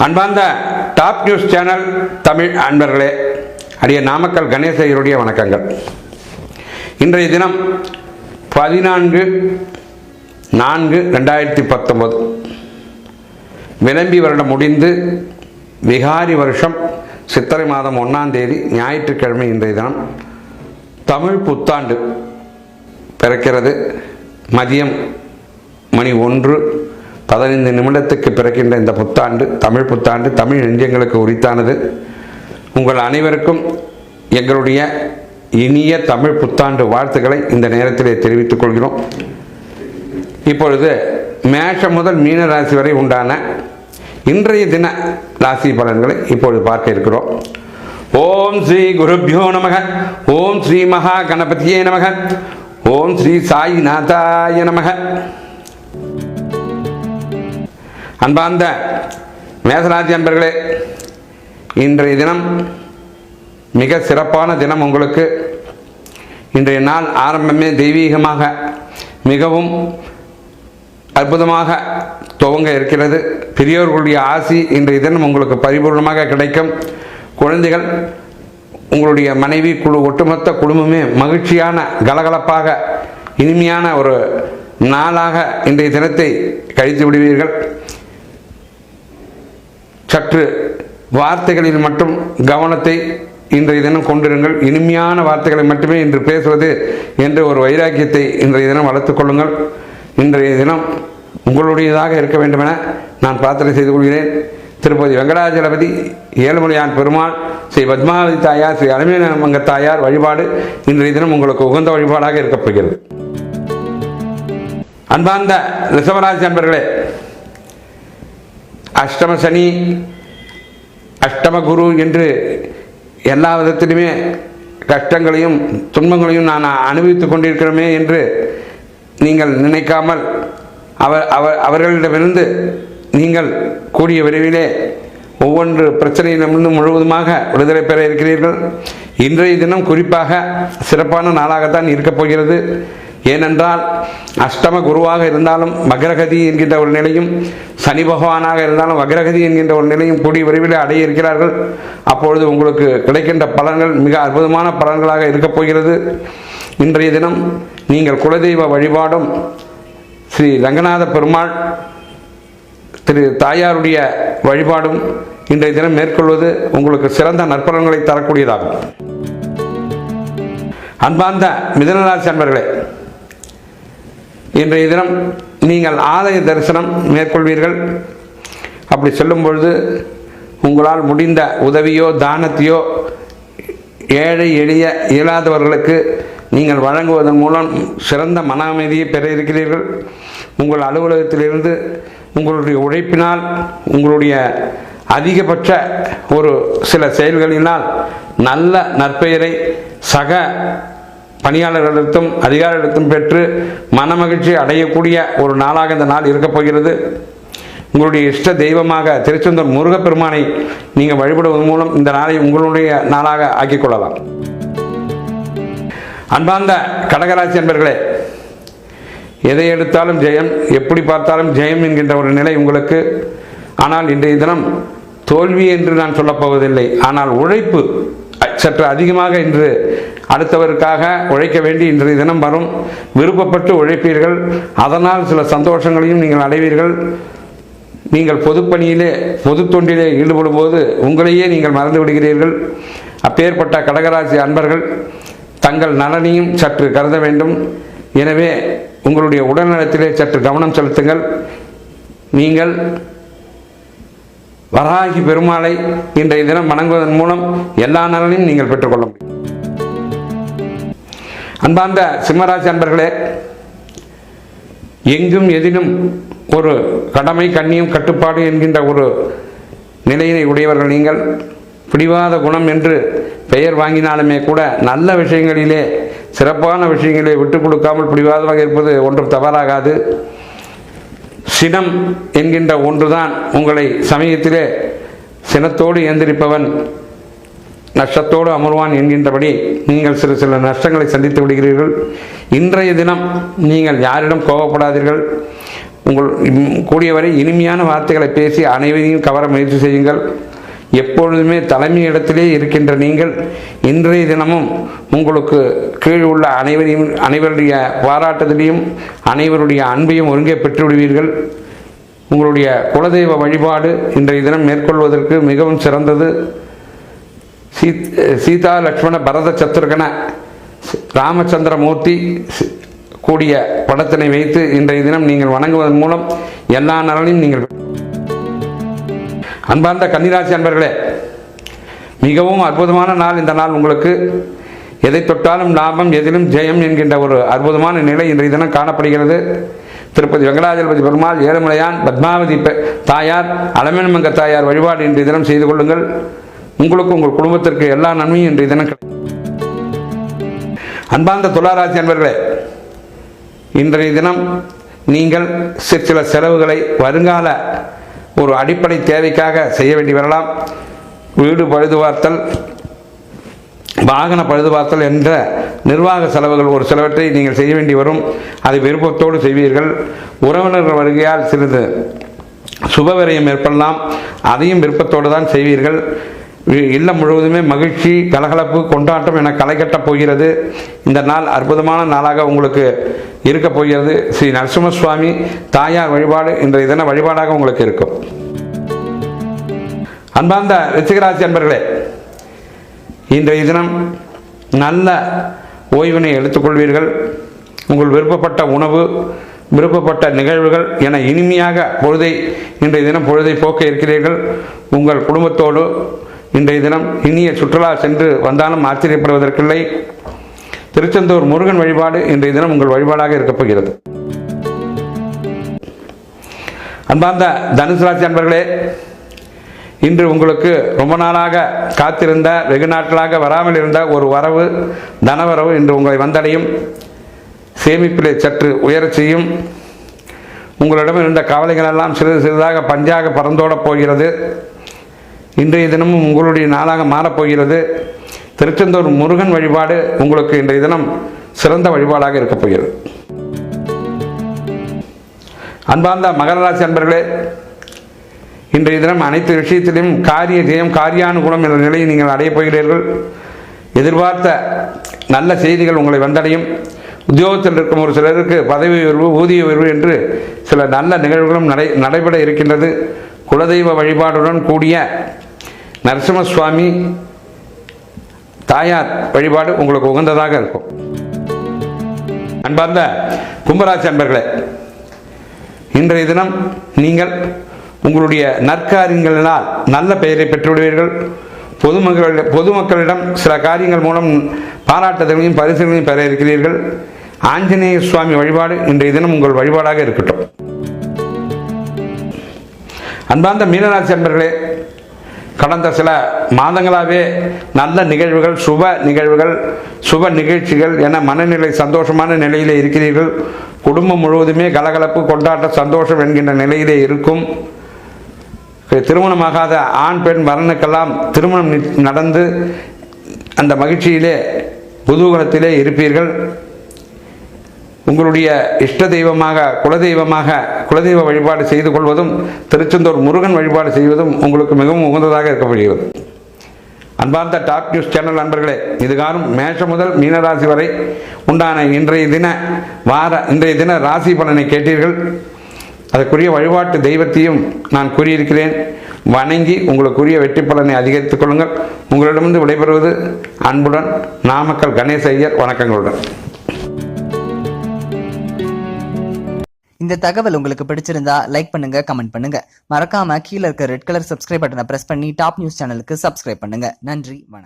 அன்பார்ந்த top news channel Tamil அன்பர்களே, அடிய நாமக்கல் கணேசையருடைய வணக்கங்கள். இன்றைய தினம் 14/4/2019 விளம்பி வருடம் முடிந்து விகாரி வருஷம் சித்திரை மாதம் 1ஆம் தேதி ஞாயிற்றுக்கிழமை இன்றைய தினம் தமிழ் புத்தாண்டு பிறக்கிறது. மதியம் மணி 1:15 பிறக்கின்ற இந்த புத்தாண்டு தமிழ் புத்தாண்டு தமிழ் நெஞ்சங்களுக்கு உரித்தானது. உங்கள் அனைவருக்கும் எங்களுடைய இனிய தமிழ் புத்தாண்டு வாழ்த்துக்களை இந்த நேரத்திலே தெரிவித்துக் கொள்கிறோம். இப்பொழுது மேஷம் முதல் மீன ராசி வரை உண்டான இன்றைய தின ராசி பலன்களை இப்பொழுது பார்க்க இருக்கிறோம். ஓம் ஸ்ரீ குருப்யோ நமக. ஓம் ஸ்ரீ மகா கணபதியே நமக. ஓம் ஸ்ரீ சாயிநாதாய நமக. அன்பார்ந்த மேசராசி அன்பர்களே, இன்றைய தினம் மிக சிறப்பான தினம். உங்களுக்கு இன்றைய நாள் ஆரம்பமே தெய்வீகமாக மிகவும் அற்புதமாக துவங்க இருக்கிறது. பெரியோர்களுடைய ஆசி இன்றைய தினம் உங்களுக்கு பரிபூர்ணமாக கிடைக்கும். குழந்தைகள், உங்களுடைய மனைவி குழு, ஒட்டுமொத்த குடும்பமே மகிழ்ச்சியான கலகலப்பாக இனிமையான ஒரு நாளாக இன்றைய தினத்தை கழித்து விடுவீர்கள். சற்று வார்த்தைகளில் மட்டும் கவனத்தை இன்றைய தினம் கொண்டிருங்கள். இனிமையான வார்த்தைகளை மட்டுமே இன்று பேசுவது என்ற ஒரு வைராக்கியத்தை இன்றைய தினம் வளர்த்துக் கொள்ளுங்கள். இன்றைய தினம் உங்களுடையதாக இருக்க வேண்டும் என நான் பிரார்த்தனை செய்து கொள்கிறேன். திருப்பதி வெங்கடாஜலபதி, ஏழுமலையான் பெருமாள், ஸ்ரீ பத்மாவதி தாயார், ஸ்ரீ அலமேலமங்க தாயார் வழிபாடு இன்றைய தினம் உங்களுக்கு உகந்த வழிபாடாக இருக்கப் போகிறது. அன்பார்ந்த ரிஷபராசி அன்பர்களே, அஷ்டம சனி, அஷ்டம குரு என்று எல்லா விதத்திலுமே கஷ்டங்களையும் துன்பங்களையும் நான் அனுபவித்துக் கொண்டிருக்கிறோமே என்று நீங்கள் நினைக்காமல் அவர்களிடமிருந்து நீங்கள் கூடிய விரைவிலே ஒவ்வொன்று பிரச்சனையிலிருந்து முழுவதுமாக விடுதலை பெற இருக்கிறீர்கள். இன்றைய தினம் குறிப்பாக சிறப்பான நாளாகத்தான் இருக்கப் போகிறது. ஏனென்றால் அஷ்டம குருவாக இருந்தாலும் வக்ரகதி என்கின்ற ஒரு நிலையும், சனி பகவானாக இருந்தாலும் வக்ரகதி என்கின்ற ஒரு நிலையும் கூடிய விரைவில் அடைய இருக்கிறார்கள். அப்பொழுது உங்களுக்கு கிடைக்கின்ற பலன்கள் மிக அற்புதமான பலன்களாக இருக்கப் போகிறது. இன்றைய தினம் நீங்கள் குலதெய்வ வழிபாடும் ஸ்ரீ ரங்கநாத பெருமாள், திரு தாயாருடைய வழிபாடும் இன்றைய தினம் மேற்கொள்வது உங்களுக்கு சிறந்த நற்பலன்களை தரக்கூடியதாகும். அன்பார்ந்த மிதுனராசி அன்பர்களே, இன்றைய தினம் நீங்கள் ஆலய தரிசனம் மேற்கொள்வீர்கள். அப்படி செல்லும் பொழுது உங்களால் முடிந்த உதவியோ தானத்தையோ ஏழை எளிய இயலாதவர்களுக்கு நீங்கள் வழங்குவதன் மூலம் சிறந்த மன அமைதியை பெற இருக்கிறீர்கள். உங்கள் அலுவலகத்திலிருந்து உங்களுடைய உழைப்பினால், உங்களுடைய அதிகபட்ச ஒரு சில செயல்களினால் நல்ல நற்பெயரை சக பணியாளர்களிடத்தும் அதிகாரிகளிடத்தும் பெற்று மனமகிழ்ச்சி அடையக்கூடிய ஒரு நாளாக இந்த நாள் இருக்கப் போகிறது. உங்களுடைய இஷ்ட தெய்வமாக திருச்செந்தூர் முருகப்பெருமானை நீங்கள் வழிபடுவதன் மூலம் இந்த நாளை உங்களுடைய நாளாக ஆக்கிக் கொள்ளலாம். அன்பார்ந்த கடகராசி என்பர்களே, எதை எடுத்தாலும் ஜெயம், எப்படி பார்த்தாலும் ஜெயம் என்கின்ற ஒரு நிலை உங்களுக்கு. ஆனால் இன்றைய தினம் தோல்வி என்று நான் சொல்லப்போவதில்லை. ஆனால் உழைப்பு சற்று அதிகமாக இன்று அடுத்தவருக்காக உழைக்க வேண்டி இன்றைய தினம் வரும். விருப்பப்பட்டு உழைப்பீர்கள். அதனால் சில சந்தோஷங்களையும் நீங்கள் அடைவீர்கள். நீங்கள் பொதுப்பணியிலே பொது தொண்டிலே ஈடுபடும் போது உங்களையே நீங்கள் மறந்து விடுகிறீர்கள். அப்பேற்பட்ட கடகராசி அன்பர்கள் தங்கள் நலனையும் சற்று கருத வேண்டும். எனவே உங்களுடைய உடல்நலத்திலே சற்று கவனம் செலுத்துங்கள். நீங்கள் வராகி பெருமாளை இன்றைய தினம் வணங்குவதன் மூலம் எல்லா நலனையும் நீங்கள் பெற்றுக்கொள்ள முடியும். அன்பார்ந்த சிம்மராசி அன்பர்களே, எங்கும் எதிலும் ஒரு கடமை, கண்ணியம், கட்டுப்பாடு என்கின்ற ஒரு நிலையினை உடையவர்கள் நீங்கள். பிடிவாத குணம் என்று பெயர் வாங்கினாலுமே கூட நல்ல விஷயங்களிலே, சிறப்பான விஷயங்களை விட்டுக் கொடுக்காமல் பிடிவாதமாக இருப்பது ஒன்றும் தவறாகாது. சினம் என்கின்ற ஒன்றுதான் உங்களை சமயத்திலே சினத்தோடு எந்திரிப்பவன் நஷ்டத்தோடு அமர்வான் என்கின்றபடி நீங்கள் சில நஷ்டங்களை சந்தித்து விடுகிறீர்கள். இன்றைய தினம் நீங்கள் யாரிடம் கோபப்படாதீர்கள். கூடியவரை இனிமையான வார்த்தைகளை பேசி அனைவரையும் கவர முயற்சி செய்யுங்கள். எப்பொழுதுமே தலைமை இடத்திலே இருக்கின்ற நீங்கள் இன்றைய தினமும் உங்களுக்கு கீழ் உள்ள அனைவருடைய பாராட்டுதலையும் அனைவருடைய அன்பையும் ஒருங்கே பெற்றுவிடுவீர்கள். உங்களுடைய குலதெய்வ வழிபாடு இன்றைய தினம் மேற்கொள்வதற்கு மிகவும் சிறந்தது. சீதா லக்ஷ்மண பரத சத்ருகன ராமச்சந்திரமூர்த்தி கூடிய படத்தினை வைத்து இன்றைய தினம் நீங்கள் வணங்குவதன் மூலம் எல்லா நலனையும் நீங்கள். அன்பார்ந்த கன்னிராசி அன்பர்களே, மிகவும் அற்புதமான நாள் இந்த நாள். உங்களுக்கு எதை தொட்டாலும் லாபம், எதிலும் ஜெயம் என்கின்ற ஒரு அற்புதமான நிலை இன்றைய தினம் காணப்படுகிறது. திருப்பதி வெங்கடாஜலபதி பெருமாள், ஏழுமலையான், பத்மாவதி தாயார், அலமேலுமங்க தாயார் வழிபாடு இன்றைய தினம் செய்து கொள்ளுங்கள். உங்களுக்கு உங்கள் குடும்பத்திற்கு எல்லா நன்மையும் இன்றைய தினம். அன்பார்ந்த துளாராசி அன்பர்களே, இன்றைய தினம் நீங்கள் சில செலவுகளை வருங்கால ஒரு அடிப்படை தேவைக்காக செய்ய வேண்டி வரலாம். வீடு பழுதுபார்த்தல், வாகன பழுதுபார்த்தல் என்ற நிர்வாக செலவுகள் ஒரு சிலவற்றை நீங்கள் செய்ய வேண்டி வரும். அதை விருப்பத்தோடு செய்வீர்கள். உறவினர்கள் வருகையால் சிறிது சுபவிரயம் ஏற்படலாம். அதையும் விருப்பத்தோடு தான் செய்வீர்கள். இல்லம் முழுவதுமே மகிழ்ச்சி, கலகலப்பு, கொண்டாட்டம் என களை கட்டப் போகிறது. இந்த நாள் அற்புதமான நாளாக உங்களுக்கு இருக்க போகிறது. ஸ்ரீ நரசிம்மசுவாமி தாயார் வழிபாடு இன்றைய தின வழிபாடாக உங்களுக்கு இருக்கும். அன்பார்ந்த விருச்சிகராசி அன்பர்களே, இன்றைய தினம் நல்ல ஓய்வினை எடுத்துக்கொள்வீர்கள். உங்கள் விருப்பப்பட்ட உணவு, விருப்பப்பட்ட நிகழ்வுகள் என இனிமையாக இன்றைய தினம் பொழுதை போக்க இருக்கிறீர்கள். உங்கள் குடும்பத்தோடு இன்றைய தினம் இனிய சுற்றுலா சென்று வந்தாலும் ஆச்சரியப்படுவதற்கில்லை. திருச்செந்தூர் முருகன் வழிபாடு இன்றைய தினம் உங்கள் வழிபாடாக இருக்கப் போகிறது. அன்பார்ந்த தனுசு ராசி அன்பர்களே, இன்று உங்களுக்கு ரொம்ப நாளாக காத்திருந்த, வெகு நாட்களாக வராமல் இருந்த ஒரு வரவு, தனவரவு இன்று உங்களை வந்தடையும். சேமிப்பிலே சற்று உயரச் செய்யும். உங்களிடம் இருந்த கவலைகள் எல்லாம் சிறிது சிறிதாக பஞ்சாக பறந்தோடப் போகிறது. இன்றைய தினமும் உங்களுடைய நாளாக மாறப்போகிறது. திருச்செந்தூர் முருகன் வழிபாடு உங்களுக்கு இன்றைய தினம் சிறந்த வழிபாடாக இருக்கப் போகிறது. அன்பார்ந்த மகர ராசி அன்பர்களே, இன்றைய தினம் அனைத்து விஷயத்திலும் காரிய ஜெயம், காரியானுகூலம் என்ற நிலையை நீங்கள் அடையப் போகிறீர்கள். எதிர்பார்த்த நல்ல செய்திகள் உங்களை வந்தடையும். உத்தியோகத்தில் இருக்கும் ஒரு சிலருக்கு பதவி உயர்வு, ஊதிய உயர்வு என்று சில நல்ல நிகழ்வுகளும் நடைபெற இருக்கின்றது. குலதெய்வ வழிபாடுடன் கூடிய நரசிம்மசுவாமி தாயார் வழிபாடு உங்களுக்கு உகந்ததாக இருக்கும். அன்பார்ந்த கும்பராசி அன்பர்களே, இன்றைய தினம் நீங்கள் உங்களுடைய நற்காரியங்களினால் நல்ல பெயரை பெற்றுவிடுவீர்கள். பொதுமக்களிடம் சில காரியங்கள் மூலம் பாராட்டுதலையும் பரிசுகளையும் பெற இருக்கிறீர்கள். ஆஞ்சநேய சுவாமி வழிபாடு இன்றைய தினம் உங்கள் வழிபாடாக இருக்கட்டும். அன்பார்ந்த மீனராசி அன்பர்களே, கடந்த சில மாதங்களாகவே நல்ல நிகழ்வுகள், சுப நிகழ்ச்சிகள் என மனநிலை சந்தோஷமான நிலையிலே இருக்கிறீர்கள். குடும்பம் முழுவதுமே கலகலப்பு, கொண்டாட்ட, சந்தோஷம் என்கின்ற நிலையிலே இருக்கும். திருமணமாகாத ஆண் பெண் வரனுக்கெல்லாம் திருமணம் நடந்து அந்த மகிழ்ச்சியிலே குதூகலத்திலே இருப்பீர்கள். உங்களுடைய இஷ்ட தெய்வமாக குலதெய்வ வழிபாடு செய்து கொள்வதும் திருச்செந்தூர் முருகன் வழிபாடு செய்வதும் உங்களுக்கு மிகவும் உகந்ததாக இருக்கப்படுகிறது. அன்பார்ந்த டாப் நியூஸ் சேனல் நண்பர்களே, இதுகாரும் மேஷம் முதல் மீனராசி வரை உண்டான இன்றைய தின ராசி பலனை கேட்டீர்கள். அதற்குரிய வழிபாட்டு தெய்வத்தையும் நான் கூறியிருக்கிறேன். வணங்கி உங்களுக்குரிய வெற்றி பலனை அதிகரித்துக் கொள்ளுங்கள். உங்களிடமிருந்து விடைபெறுவது அன்புடன் நாமக்கல் கணேச ஐயர். வணக்கங்களுடன். இந்த தகவல் உங்களுக்கு பிடிச்சிருந்தா லைக் பண்ணுங்க, கமெண்ட் பண்ணுங்க. மறக்காம கீழே இருக்க ரெட் கலர் சப்ஸ்கிரைப் பட்டனை பிரஸ் பண்ணி டாப் நியூஸ் சேனலுக்கு சப்ஸ்கிரைப் பண்ணுங்க. நன்றி, வணக்கம்.